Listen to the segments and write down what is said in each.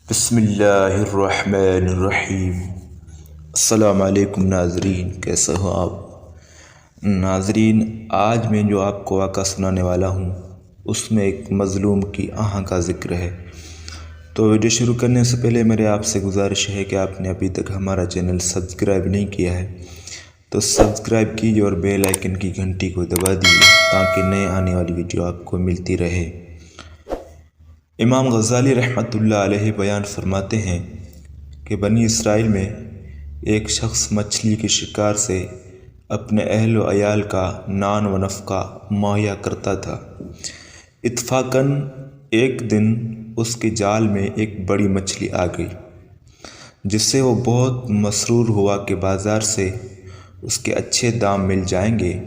بسم اللہ الرحمن الرحیم۔ السلام علیکم ناظرین، کیسے ہو آپ؟ ناظرین، آج میں جو آپ کو واقعہ سنانے والا ہوں اس میں ایک مظلوم کی آہ کا ذکر ہے۔ تو ویڈیو شروع کرنے سے پہلے میرے آپ سے گزارش ہے کہ آپ نے ابھی تک ہمارا چینل سبسکرائب نہیں کیا ہے تو سبسکرائب کیجیے اور بیل آئیکن کی گھنٹی کو دبا دیجیے تاکہ نئے آنے والی ویڈیو آپ کو ملتی رہے۔ امام غزالی رحمۃ اللہ علیہ بیان فرماتے ہیں کہ بنی اسرائیل میں ایک شخص مچھلی کے شکار سے اپنے اہل و عیال کا نان و نفقہ مہیا کرتا تھا۔ اتفاقاً ایک دن اس کے جال میں ایک بڑی مچھلی آ گئی، جس سے وہ بہت مسرور ہوا کہ بازار سے اس کے اچھے دام مل جائیں گے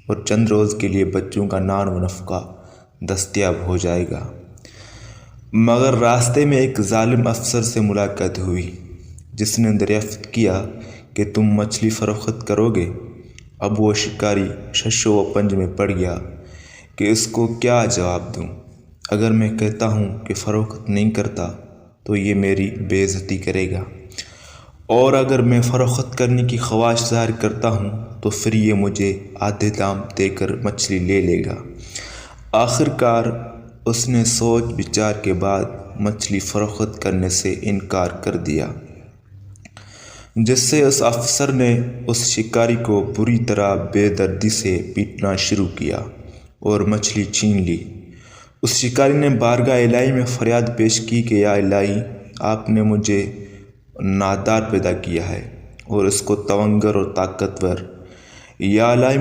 اور چند روز کے لیے بچوں کا نان و نفقہ دستیاب ہو جائے گا۔ مگر راستے میں ایک ظالم افسر سے ملاقات ہوئی جس نے دریافت کیا کہ تم مچھلی فروخت کرو گے۔ اب وہ شکاری شش و پنج میں پڑ گیا کہ اس کو کیا جواب دوں۔ اگر میں کہتا ہوں کہ فروخت نہیں کرتا تو یہ میری بے عزتی کرے گا، اور اگر میں فروخت کرنے کی خواہش ظاہر کرتا ہوں تو پھر یہ مجھے آدھے دام دے کر مچھلی لے لے گا۔ آخر کار اس نے سوچ بچار کے بعد مچھلی فروخت کرنے سے انکار کر دیا، جس سے اس افسر نے اس شکاری کو بری طرح بے دردی سے پیٹنا شروع کیا اور مچھلی چھین لی۔ اس شکاری نے بارگاہ الہی میں فریاد پیش کی کہ یا الہی، آپ نے مجھے نادار پیدا کیا ہے اور اس کو تونگر اور طاقتور۔ یا الہی،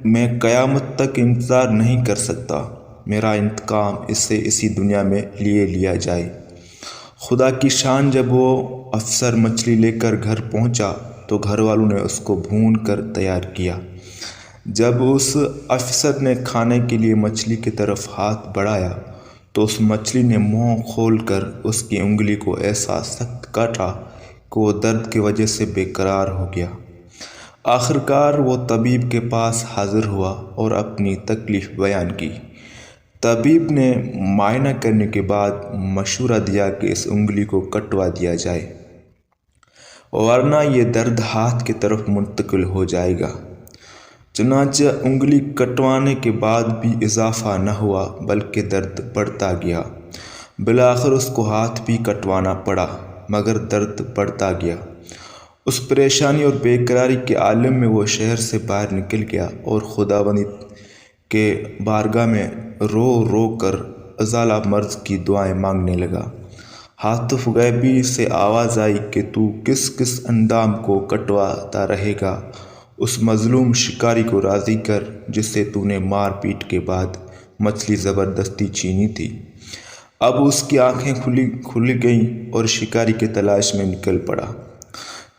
میں قیامت تک انتظار نہیں کر سکتا، میرا انتقام اس سے اسی دنیا میں لیا جائے۔ خدا کی شان، جب وہ افسر مچھلی لے کر گھر پہنچا تو گھر والوں نے اس کو بھون کر تیار کیا۔ جب اس افسر نے کھانے کے لیے مچھلی کی طرف ہاتھ بڑھایا تو اس مچھلی نے منہ کھول کر اس کی انگلی کو ایسا سخت کاٹا کہ وہ درد کی وجہ سے بے قرار ہو گیا۔ آخر کار وہ طبیب کے پاس حاضر ہوا اور اپنی تکلیف بیان کی۔ طبیب نے معائنہ کرنے کے بعد مشورہ دیا کہ اس انگلی کو کٹوا دیا جائے، ورنہ یہ درد ہاتھ کی طرف منتقل ہو جائے گا۔ چنانچہ انگلی کٹوانے کے بعد بھی اضافہ نہ ہوا بلکہ درد بڑھتا گیا۔ بالآخر اس کو ہاتھ بھی کٹوانا پڑا مگر درد بڑھتا گیا۔ اس پریشانی اور بے قراری کے عالم میں وہ شہر سے باہر نکل گیا اور خداوند کے بارگاہ میں رو رو کر ازالہ مرض کی دعائیں مانگنے لگا۔ ہاتف غیبی سے آواز آئی کہ تو کس کس اندام کو کٹواتا رہے گا؟ اس مظلوم شکاری کو راضی کر جس سے تو نے مار پیٹ کے بعد مچھلی زبردستی چھینی تھی۔ اب اس کی آنکھیں کھل گئیں اور شکاری کی تلاش میں نکل پڑا۔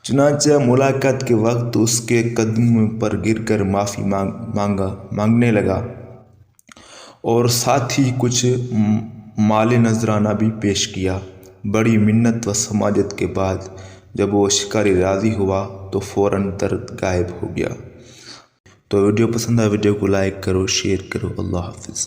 چنانچہ ملاقات کے وقت اس کے قدموں پر گر کر معافی مانگنے لگا اور ساتھ ہی کچھ مال نذرانہ بھی پیش کیا۔ بڑی منت و سماجت کے بعد جب وہ شکاری راضی ہوا تو فوراً درد غائب ہو گیا۔ تو ویڈیو پسند آئے ویڈیو کو لائک کرو، شیئر کرو۔ اللہ حافظ۔